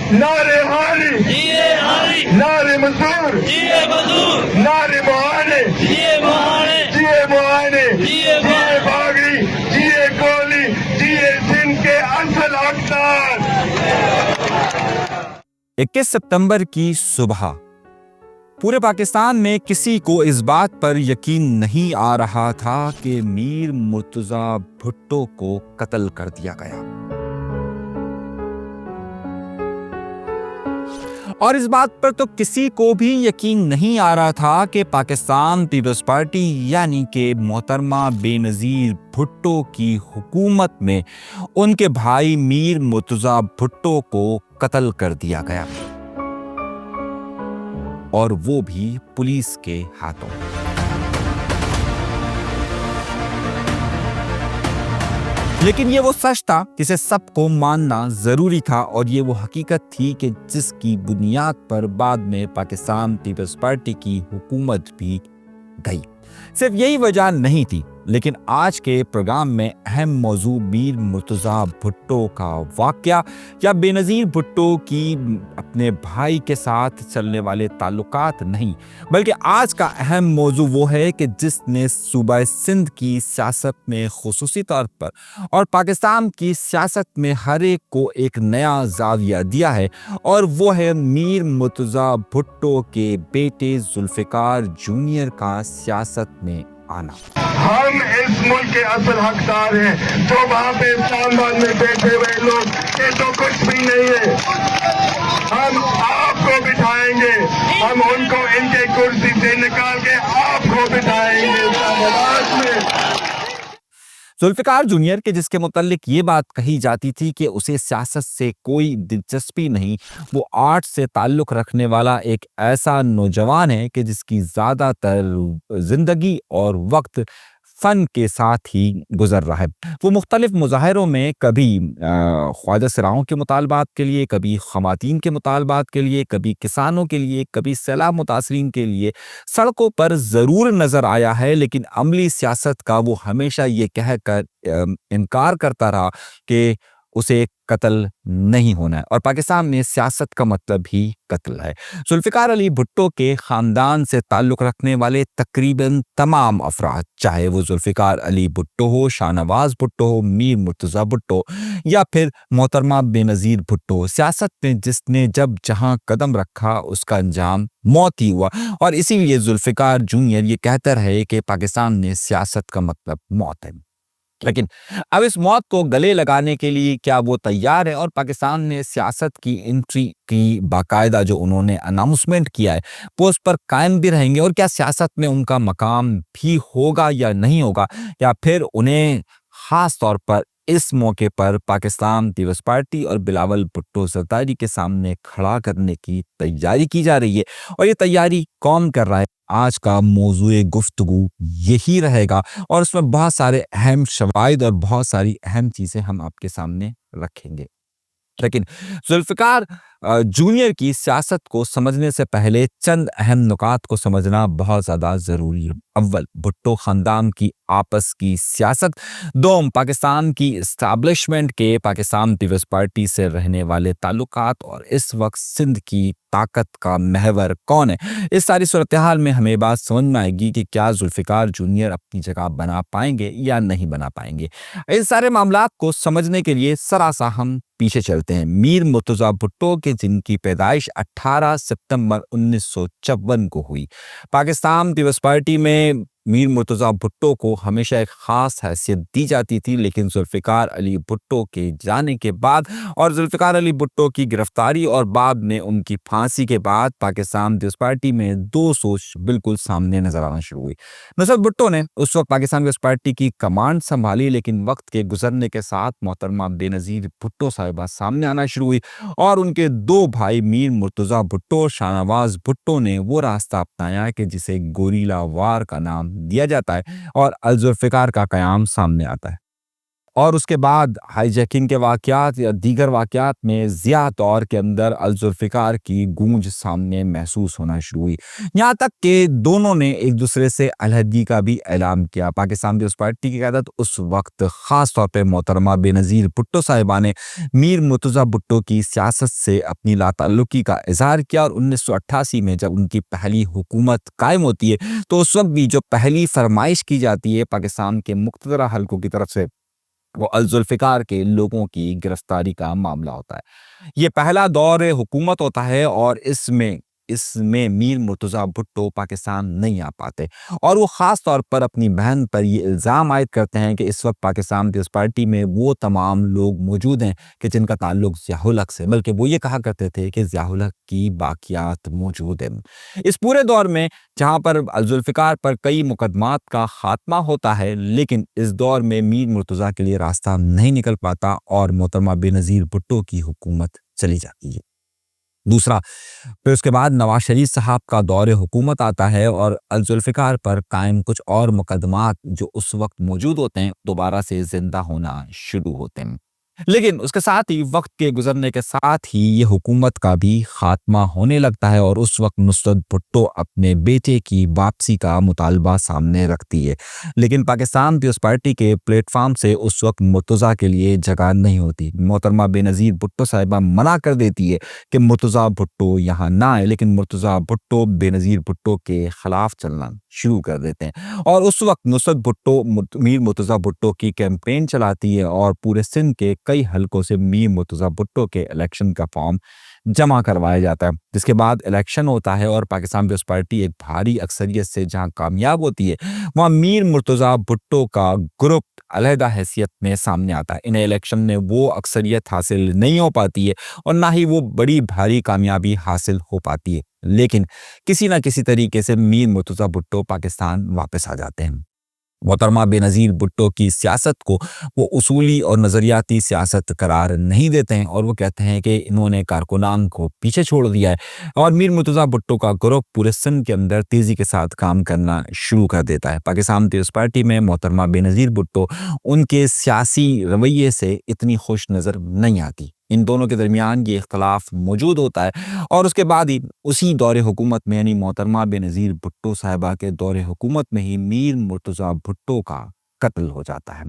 नारे हारी जिए हारी, नारे मजदूर जिए मजदूर, नारे मोहाने जिए मोहाने, जिए मोहाने जिए जिए बागड़ी जिए कोहली जिए सिंध के असल हकदार। 21 सितंबर की सुबह पूरे पाकिस्तान में किसी को इस बात पर यकीन नहीं आ रहा था कि मीर मुर्तजा भुट्टो को कत्ल कर दिया गया। और इस बात पर तो किसी को भी यकीन नहीं आ रहा था कि पाकिस्तान पीपल्स पार्टी यानी कि मोहतरमा बेनज़ीर भुट्टो की हुकूमत में उनके भाई मीर मुर्तजा भुट्टो को कत्ल कर दिया गया, और वो भी पुलिस के हाथों। लेकिन ये वो सच था जिसे सबको मानना जरूरी था, और ये वो हकीकत थी कि जिसकी बुनियाद पर बाद में पाकिस्तान पीपल्स पार्टी की हुकूमत भी गई। सिर्फ यही वजह नहीं थी, लेकिन आज के प्रोग्राम में अहम मौजू मीर मुर्तजा भुट्टो का वाकया या बेनज़ीर भुट्टो की अपने भाई के साथ चलने वाले ताल्लुकात नहीं, बल्कि आज का अहम मौजू वो है कि जिसने सूबा सिंध की सियासत में खुसूसी तौर पर और पाकिस्तान की सियासत में हर एक को एक नया जाविया दिया है, और वो है मीर मुर्तजा भुट्टो के बेटे जुल्फ़िकार जूनियर का सियासत में आना। हम इस मुल्क के असल हकदार हैं। जो वहाँ पे इस्लामाबाद में बैठे हुए लोग ये तो कुछ भी नहीं है। हम आपको बिठाएंगे, हम उनको इनके कुर्सी से निकाल के आपको बिठाएंगे इस्लामाबाद में। जुल्फ़िकार जूनियर के जिसके मुतालिक ये बात कही जाती थी कि उसे सियासत से कोई दिलचस्पी नहीं, वो आर्ट से ताल्लुक़ रखने वाला एक ऐसा नौजवान है कि जिसकी ज़्यादातर ज़िंदगी और वक्त फ़न के साथ ही गुजर रहा है। वो मुख्तलिफ मुज़ाहिरों में कभी ख्वाजा सिराओं के मुतालबात के लिए, कभी ख़वातीन के मुतालबात के लिए, कभी किसानों के लिए, कभी सैलाब मुतासरीन के लिए सड़कों पर ज़रूर नज़र आया है, लेकिन अमली सियासत का वो हमेशा ये कह कर इनकार करता रहा कि उसे कत्ल नहीं होना है, और पाकिस्तान में सियासत का मतलब ही कत्ल है। जुल्फ़िकार अली भुट्टो के ख़ानदान से ताल्लुक़ रखने वाले तकरीबन तमाम अफराद, चाहे वो जुल्फ़िकार अली भुट्टो हो, शाहनवाज़ भुट्टो हो, मीर मुर्तज़ा भुट्टो या फिर मोहतरमा बेनज़ीर भुट्टो, सियासत में जिसने जब जहाँ कदम रखा उसका अंजाम मौत ही हुआ, और इसीलिए जुल्फ़िकार जूनियर ये कहता रहे कि पाकिस्तान में सियासत का मतलब मौत है। लेकिन अब इस मौत को गले लगाने के लिए क्या वो तैयार है, और पाकिस्तान में सियासत की एंट्री की बाकायदा जो उन्होंने अनाउंसमेंट किया है वो उस पर कायम भी रहेंगे, और क्या सियासत में उनका मकाम भी होगा या नहीं होगा, या फिर उन्हें ख़ास तौर पर इस मौके पर पाकिस्तान पीपल्स पार्टी और बिलावल भुट्टो ज़रदारी के सामने खड़ा करने की तैयारी की जा रही है, और ये तैयारी कौन कर रहा है, आज का मौज़ूए गुफ्तगू यही रहेगा, और उसमें बहुत सारे अहम शवाहिद और बहुत सारी अहम चीज़ें हम आपके सामने रखेंगे। लेकिन जुल्फ़िकार जूनियर की सियासत को समझने से पहले चंद अहम नुकात को समझना बहुत ज़्यादा ज़रूरी है। अव्वल, भुट्टो ख़ानदान की आपस की सियासत। दोम, पाकिस्तान की इस्टेब्लिशमेंट के पाकिस्तान पीपल्स पार्टी से रहने वाले ताल्लुकात, और इस वक्त सिंध की ताकत का महवर कौन है। इस सारी सूरत हाल में हमें बात समझ में आएगी कि क्या जुल्फ़िकार जूनियर अपनी जगह बना पाएंगे या नहीं बना पाएंगे। इस सारे मामलात को समझने के लिए सरा सा हम पीछे चलते हैं। मीर मुर्तज़ा भुट्टो के जिनकी पैदाइश 18 सितंबर 1954 को हुई। पाकिस्तान पीपल्स पार्टी में मीर मुर्तज़ा भुट्टो को हमेशा एक ख़ास हैसियत दी जाती थी, लेकिन जुल्फ़िकार अली भुट्टो के जाने के बाद और जुल्फ़िकार अली भुट्टो की गिरफ्तारी और बाद में उनकी फांसी के बाद पाकिस्तान पीपल्स पार्टी में दो सोच बिल्कुल सामने नजर आना शुरू हुई। नसरत भुट्टो ने उस वक्त पाकिस्तान पीपल्स पार्टी की कमांड संभाली, लेकिन वक्त के गुजरने के साथ मोहतरमा बेनज़ीर भुट्टो साहिबा सामने आना शुरू हुई, और उनके दो भाई मीर मुर्तज़ा भुट्टो, शाहनवाज़ भुट्टो ने वो रास्ता अपनाया कि जिसे गोरीला वार का नाम दिया जाता है, और अल जुल्फ़िकार का क़याम सामने आता है। और उसके बाद हाईजैकिंग के वाक़यात या दीगर वाक़यात में ज़िया दौर के अंदर अल-ज़ुल्फ़िकार की गूंज सामने महसूस होना शुरू हुई। यहाँ तक कि दोनों ने एक-दूसरे से अलहदगी का भी ऐलान किया। पाकिस्तान पीपल्स पार्टी की क़यादत उस वक़्त ख़ास तौर पे मोहतरमा बेनज़ीर भुट्टो साहिबा ने मीर मुर्तज़ा भुट्टो की सियासत से अपनी लाताल्लुकी का इज़हार किया और 1988 में जब उनकी पहली हुकूमत कायम होती है, तो उस वक़्त भी जो पहली फ़रमाइश की जाती है पाकिस्तान के मुक़तदरा हलकों की तरफ से, वो अल-ज़ुल्फ़िकार के लोगों की गिरफ्तारी का मामला होता है। ये पहला दौर हुकूमत होता है और इसमें इसमें मीर मुर्तज़ा भुट्टो पाकिस्तान नहीं आ पाते और वो ख़ास तौर पर अपनी बहन पर ये इल्ज़ाम आयद करते हैं कि इस वक्त पाकिस्तान पीपल्स पार्टी में वो तमाम लोग मौजूद हैं कि जिनका ताल्लुक ज़िया-उल हक से, बल्कि वो ये कहा करते थे कि ज़िया-उल हक की बाक़ियात मौजूद हैं। इस पूरे दौर में जहाँ पर अल-ज़ुल्फ़िकार पर कई मुकदमात का ख़ात्मा होता है, लेकिन इस दौर में मीर मुर्तज़ा के लिए रास्ता नहीं निकल पाता और मोहतरमा बेनज़ीर भुट्टो की हुकूमत चली जाती है। दूसरा, फिर उसके बाद नवाज शरीफ साहब का दौर हुकूमत आता है और अल-ज़ुल्फ़िकार पर कायम कुछ और मुकदमात जो उस वक्त मौजूद होते हैं, दोबारा से ज़िंदा होना शुरू होते हैं। लेकिन उसके साथ ही वक्त के गुजरने के साथ ही ये हुकूमत का भी खात्मा होने लगता है और उस वक्त नुसरत भुट्टो अपने बेटे की वापसी का मुतालबा सामने रखती है, लेकिन पाकिस्तान पीपल्स पार्टी के प्लेटफार्म से उस वक्त मुर्तज़ा के लिए जगह नहीं होती। मोहतरमा बेनज़ीर भुट्टो साहिबा मना कर देती है कि मुर्तज़ा भुट्टो यहाँ ना आए, लेकिन मुर्तज़ा भुट्टो बेनज़ीर भुट्टो के खिलाफ चलना शुरू कर देते हैं और उस वक्त नुसरत भुट्टो मीर मुर्तज़ा भुट्टो की कैंपेन चलाती है और पूरे सिंध के कई हलकों से मीर मुर्तज़ा भुट्टो के इलेक्शन का फॉर्म जमा करवाया जाता है, जिसके बाद इलेक्शन होता है और पाकिस्तान पीपल्स पार्टी एक भारी अक्सरियत से जहां कामयाब होती है, वहां मीर मुर्तज़ा भुट्टो का ग्रुप अलहदा हैसियत में सामने आता है। इन्हें इलेक्शन में वो अक्सरियत हासिल नहीं हो पाती है और ना ही वो बड़ी भारी कामयाबी हासिल हो पाती है, लेकिन किसी ना किसी तरीके से मीर मुर्तज़ा भुट्टो पाकिस्तान वापस आ जाते हैं। मोहतरमा बेनज़ीर भुट्टो की सियासत को वो उसूली और नज़रियाती सियासत करार नहीं देते हैं और वो कहते हैं कि इन्होंने कारकुनान को पीछे छोड़ दिया है और मीर मुर्तज़ा भुट्टो का ग्रुप पूरे सिंध के अंदर तेज़ी के साथ काम करना शुरू कर देता है। पाकिस्तान पीपल्स पार्टी में मोहतरमा बेनज़ीर भुट्टो उनके सियासी रवैये से इतनी खुश नज़र नहीं आती। इन दोनों के दरमियान ये इख्तलाफ मौजूद होता है और उसके बाद ही उसी दौरे हुकूमत में यानी मोहतरमा बेनज़ीर भुट्टो साहिबा के दौरे हुकूमत में ही मीर मुर्तज़ा भुट्टो का कत्ल हो जाता है।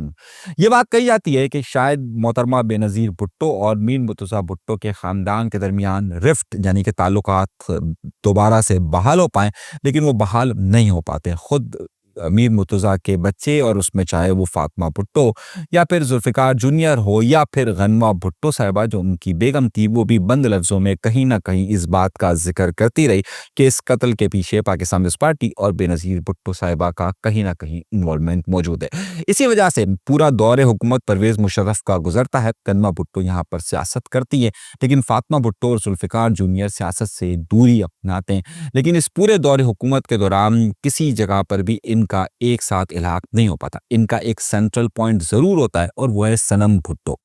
ये बात कही जाती है कि शायद मोहतरमा बेनज़ीर भुट्टो और मीर मुर्तज़ा भुट्टो के ख़ानदान के दरमियान रिफ्ट यानी कि ताल्लुकात दोबारा से बहाल हो पाएँ, लेकिन वो बहाल नहीं हो पाते। खुद मीर मुर्तज़ा के बच्चे और उसमें चाहे वो फ़ातिमा भुट्टो या फिर ज़ुल्फ़िकार जूनियर हो या फिर गनमा भुट्टो साहिबा जो उनकी बेगम थी, वो भी बंद लफ्ज़ों में कहीं ना कहीं इस बात का जिक्र करती रही कि इस कत्ल के पीछे पाकिस्तान पीपल्स पार्टी और बेनज़ीर भुट्टो साहिबा का कहीं ना कहीं इन्वॉल्वमेंट मौजूद है। इसी वजह से पूरा दौर हुकूमत परवेज़ मुशर्रफ का गुजरता है। गनमा भुट्टो यहाँ पर सियासत करती है, लेकिन फ़ातिमा भुट्टो और ज़ुल्फ़िकार जूनियर सियासत से दूरी अपनाते हैं, लेकिन इस पूरे दौर हुकूमत के दौरान किसी जगह पर भी इनका एक साथ इलाक़ नहीं हो पाता। इनका एक सेंट्रल पॉइंट ज़रूर होता है और वो है सनम भुट्टो,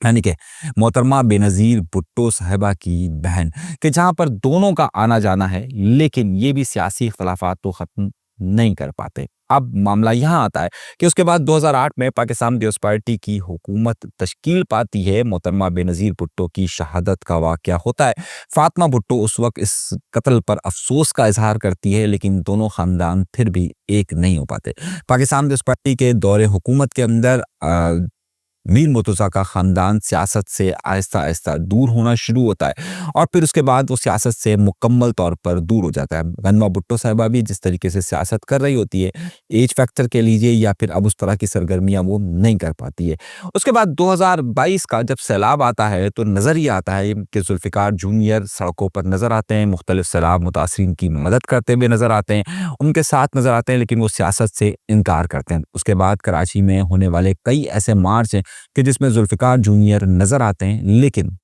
यानी कि मोहतरमा बेनज़ीर भुट्टो साहिबा की बहन, कि जहाँ पर दोनों का आना जाना है, लेकिन ये भी सियासी इख्तलाफात तो ख़त्म नहीं कर पाते। अब मामला यहाँ आता है कि उसके बाद 2008 में पाकिस्तान पीपल्स पार्टी की हुकूमत तश्कील पाती है। मोहतरमा बेनज़ीर भुट्टो की शहादत का वाक़या होता है। फ़ातिमा भुट्टो उस वक्त इस कत्ल पर अफसोस का इजहार करती है, लेकिन दोनों ख़ानदान फिर भी एक नहीं हो पाते। पाकिस्तान पीपल्स पार्टी के दौरे हुकूमत के अंदर मीर मुर्तज़ा का ख़ानदान सियासत से आहिस्ता आहिस्ता दूर होना शुरू होता है और फिर उसके बाद वो सियासत से मुकम्मल तौर पर दूर हो जाता है। गनमा भुट्टो साहिबा भी जिस तरीके से सियासत कर रही होती है, एज फैक्टर के लीजिए या फिर अब उस तरह की सरगर्मियाँ वो नहीं कर पाती है। उसके बाद 2022 का जब सैलाब आता है तो नज़र ये आता है कि ज़ुल्फ़िकार जूनियर सड़कों पर नज़र आते हैं, मुख्तलिफ सैलाब मुतासरीन की मदद करते हुए नज़र आते हैं, उनके साथ नज़र आते हैं, लेकिन वो सियासत से इनकार करते हैं। उसके बाद कराची में होने वाले कई ऐसे मार्च हैं कि जिसमें ज़ुल्फ़िकार जूनियर नज़र आते हैं, लेकिन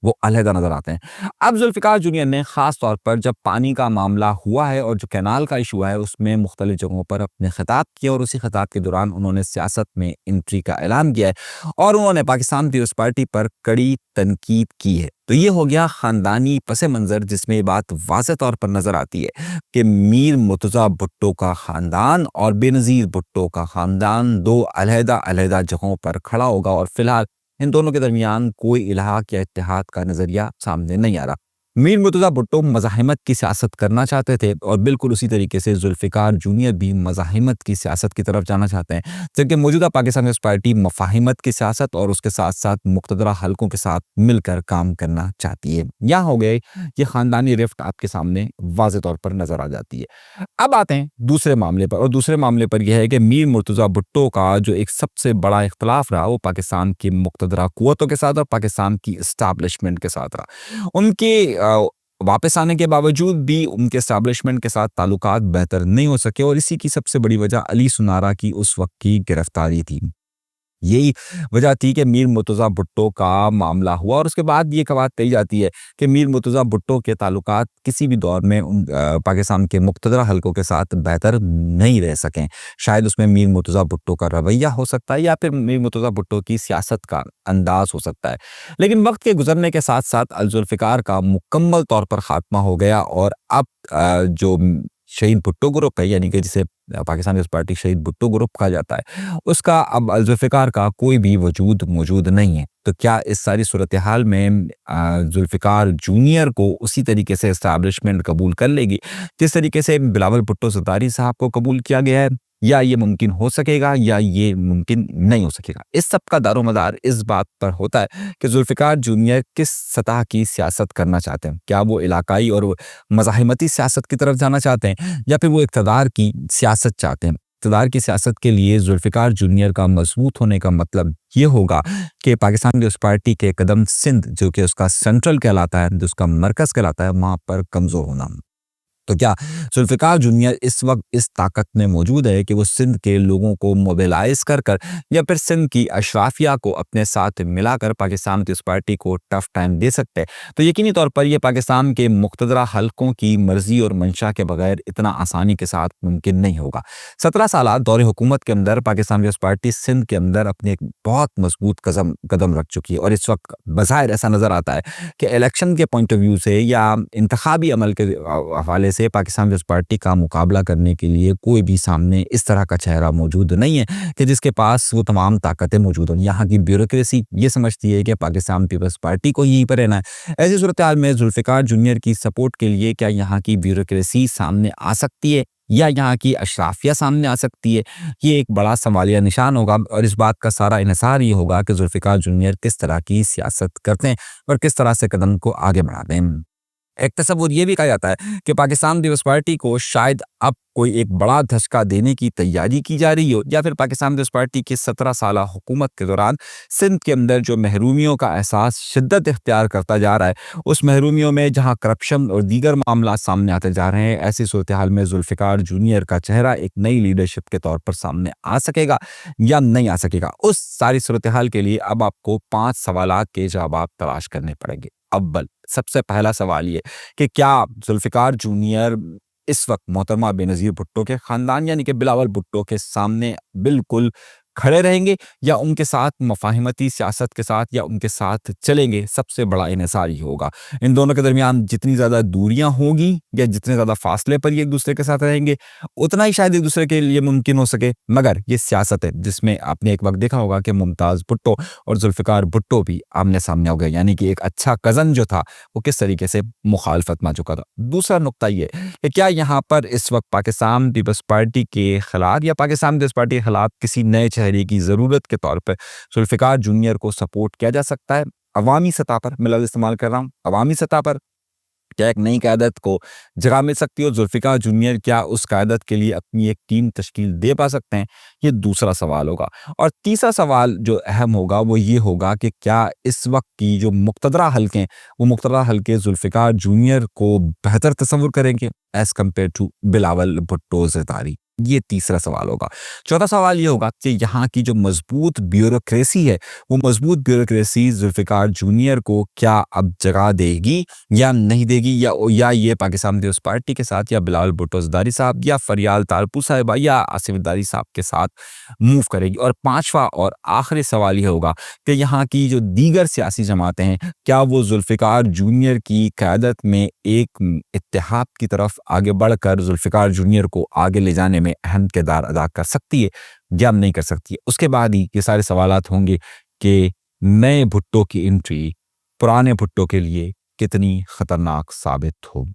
वो अलहदा नजर आते हैं। अब जुल्फ़िकार जूनियर ने ख़ास तौर पर जब पानी का मामला हुआ है और जो कैनाल का इशू है उसमें मुख्तलिफ जगहों पर अपने खिताब किए और उसी खिताब के दौरान उन्होंने सियासत में एंट्री का ऐलान किया है और उन्होंने पाकिस्तान पीपल्स पार्टी पर कड़ी तनकीद की है। तो ये हो गया ख़ानदानी पस मंज़र जिसमें ये बात वाज़ेह तौर पर नज़र आती है कि मीर मुर्तज़ा भुट्टो का ख़ानदान और बेनज़ीर भुट्टो का ख़ानदान दो अलहदा जगहों पर खड़ा होगा और फ़िलहाल इन दोनों के दरमियान कोई इलाक़ या इत्तेहाद का नज़रिया सामने नहीं आ रहा। मीर मुर्तज़ा भुट्टो मज़ाहिमत की सियासत करना चाहते थे और बिल्कुल उसी तरीके से जुल्फ़िकार जूनियर भी मज़ाहिमत की सियासत की तरफ जाना चाहते हैं, जबकि मौजूदा पाकिस्तान पीपल्स पार्टी मफ़ाहिमत की सियासत और उसके साथ साथ मुक़तदरा हलकों के साथ मिलकर काम करना चाहती है। यहाँ हो गए ये ख़ानदानी रिफ्ट आपके सामने वाज़ेह तौर पर नज़र आ जाती है। अब आते हैं दूसरे मामले पर, और दूसरे मामले पर यह है कि मीर मुर्तज़ा भुट्टो का जो एक सबसे बड़ा इख्तलाफ रहा वो पाकिस्तान की मुक़तदरा क़ुव्वतों के साथ और पाकिस्तान की एस्टैब्लिशमेंट के साथ रहा। उनके वापस आने के बावजूद भी उनके एस्टैब्लिशमेंट के साथ ताल्लुकात बेहतर नहीं हो सके और इसी की सबसे बड़ी वजह अली सुनारा की उस वक्त की गिरफ्तारी थी। यही वजह थी कि मीर मुर्तज़ा भुट्टो का मामला हुआ और उसके बाद ये बात कही जाती है कि मीर मुर्तज़ा भुट्टो के ताल्लुकात किसी भी दौर में पाकिस्तान के मुक़तदरा हलकों के साथ बेहतर नहीं रह सकें। शायद उसमें मीर मुर्तज़ा भुट्टो का रवैया हो सकता है या फिर मीर मुर्तज़ा भुट्टो की सियासत का अंदाज हो सकता है। लेकिन वक्त के गुजरने के साथ साथ जुल्फ़िकार का मुकम्मल तौर पर ख़ात्मा हो गया और अब जो शहीद भुट्टो ग्रुप है, यानी कि जिसे पाकिस्तान पीपल्स पार्टी शहीद भुट्टो ग्रुप कहा जाता है, उसका अब जुल्फ़िकार का कोई भी वजूद मौजूद नहीं है। तो क्या इस सारी सूरत हाल में जुल्फ़िकार जूनियर को उसी तरीके से एस्टैब्लिशमेंट कबूल कर लेगी जिस तरीके से बिलावल भुट्टो ज़रदारी साहब को कबूल किया गया है, या ये मुमकिन हो सकेगा या ये मुमकिन नहीं हो सकेगा? इस सब का दारोमदार इस बात पर होता है कि जुल्फ़िकार जूनियर किस सतह की सियासत करना चाहते हैं। क्या वो इलाकाई और मज़ाहिमती सियासत की तरफ जाना चाहते हैं या फिर वो इक़्तिदार की सियासत चाहते हैं? इक़्तिदार की सियासत के लिए जुल्फ़िकार जूनियर का मज़बूत होने का मतलब ये होगा कि पाकिस्तान पीपल्स पार्टी के कदम सिंध, जो कि उसका सेंट्रल कहलाता है, जो उसका मरकज़ कहलाता है, वहाँ पर कमज़ोर होना। तो क्या जुल्फ़िकार जूनियर इस वक्त इस ताकत में मौजूद है कि वो सिंध के लोगों को मोबिलाइज कर या फिर सिंध की अशराफिया को अपने साथ मिलाकर पाकिस्तान पीपल्स पार्टी को टफ टाइम दे सकते हैं? तो यकीनी तौर पर यह पाकिस्तान के मुक़तदरा हलकों की मर्जी और मंशा के बगैर इतना आसानी के साथ मुमकिन नहीं होगा। 17 साल दौरे हुकूमत के अंदर पाकिस्तान पीपल्स पार्टी सिंध के अंदर अपने एक बहुत मजबूत कदम रख चुकी है और इस वक्त बज़ाहिर ऐसा नज़र आता है कि इलेक्शन के पॉइंट ऑफ व्यू से या इंतखाबी अमल के हवाले से पाकिस्तान पीपल्स पार्टी का मुकाबला करने के लिए कोई भी सामने इस तरह का चेहरा मौजूद नहीं है कि जिसके पास वो तमाम ताकतें मौजूद हों। यहाँ की ब्यूरोक्रेसी ये समझती है कि पाकिस्तान पीपल्स पार्टी को यहीं पर रहना है। ऐसी सूरत हाल में जुल्फ़िकार जूनियर की सपोर्ट के लिए क्या यहाँ की ब्यूरोक्रेसी सामने आ सकती है या यहाँ की अशराफिया सामने आ सकती है? ये एक बड़ा सवालिया निशान होगा और इस बात का सारा इन्हिसार ये होगा कि जुल्फ़िकार जूनियर किस तरह की सियासत करते हैं और किस तरह से कदम को आगे बढ़ाते हैं। एक तस्वुर ये भी कहा जाता है कि पाकिस्तान पीपल्स पार्टी को शायद अब कोई एक बड़ा धचका देने की तैयारी की जा रही हो या फिर पाकिस्तान पीपल्स पार्टी की 17 साला हुकूमत के दौरान सिंध के अंदर जो महरूमियों का एहसास शिद्दत इख्तियार करता जा रहा है, उस महरूमियों में जहां करप्शन और दीगर मामला सामने आते जा रहे हैं, ऐसी सूरत हाल में जुल्फ़िकार जूनियर का चेहरा एक नई लीडरशिप के तौर पर सामने आ सकेगा या नहीं आ सकेगा? उस सारी सूरत हाल के लिए अब आपको 5 सवालात के जवाब तलाश करने पड़ेंगे। अव्वल, सबसे पहला सवाल ये कि क्या जुल्फ़िकार जूनियर इस वक्त मोहतरमा बेनज़ीर भुट्टो के ख़ानदान यानी कि बिलावल भुट्टो के सामने बिल्कुल खड़े रहेंगे या उनके साथ मफ़ाहिमती सियासत के साथ या उनके साथ चलेंगे? सबसे बड़ा इन्हिसार ये होगा। इन दोनों के दरमियान जितनी ज़्यादा दूरियां होंगी या जितने ज़्यादा फासले पर ये एक दूसरे के साथ रहेंगे, उतना ही शायद एक दूसरे के लिए मुमकिन हो सके। मगर ये सियासत है जिसमें आपने एक वक्त देखा होगा कि मुमताज़ भुट्टो और जुल्फ़िकार भुट्टो भी आमने सामने हो गए, यानी कि एक अच्छा कज़न जो था वो किस तरीके से मुखालफत में चुका था। दूसरा नुकता ये कि क्या यहाँ पर इस वक्त पाकिस्तान पीपल्स पार्टी के खिलाफ या पाकिस्तान पीपल्स पार्टी के खिलाफ किसी नए चेहरे की ज़रूरत के तौर पर जुल्फ़िकार जूनियर को सपोर्ट किया जा सकता है? अवामी सतह पर मैं लफ्ज़ इस्तेमाल कर रहा हूँ, अवामी सतह पर क्या एक नई क़यादत को जगह मिल सकती है? जुल्फ़िकार जूनियर क्या उस क़यादत के लिए अपनी एक टीम तश्कील दे पा सकते हैं? ये दूसरा सवाल होगा। और तीसरा सवाल जो अहम होगा वो ये होगा कि क्या इस वक्त की जो मुक़तदरा हलके हैं वो मुक़तदरा हलके जुल्फ़िकार जूनियर को बेहतर तस्वुर करेंगे as compared to Bilawal Bhutto Zardari? ये तीसरा सवाल होगा। चौथा सवाल ये होगा कि यहाँ की जो मजबूत ब्यूरोक्रेसी है, वो मजबूत ब्यूरोक्रेसी जुल्फ़िकार जूनियर को क्या अब जगह देगी या नहीं देगी, या ये पाकिस्तान पीपल्स पार्टी के साथ, या बिलावल भुट्टो ज़रदारी साहब, या फरियाल तारपू साहिबा, या आसिफ ज़रदारी साहब के साथ मूव करेगी। और पांचवा और आखिरी सवाल ये होगा कि यहाँ की जो दीगर सियासी जमातें हैं, क्या वो जुल्फ़िकार जूनियर की क़यादत में एक इत्तेहाद की तरफ आगे बढ़कर जुल्फ़िकार जूनियर को आगे ले जाने में अहम किरदार अदा कर सकती है या नहीं कर सकती है। उसके बाद ही ये सारे सवालात होंगे कि नए भुट्टो की एंट्री पुराने भुट्टो के लिए कितनी खतरनाक साबित होगी।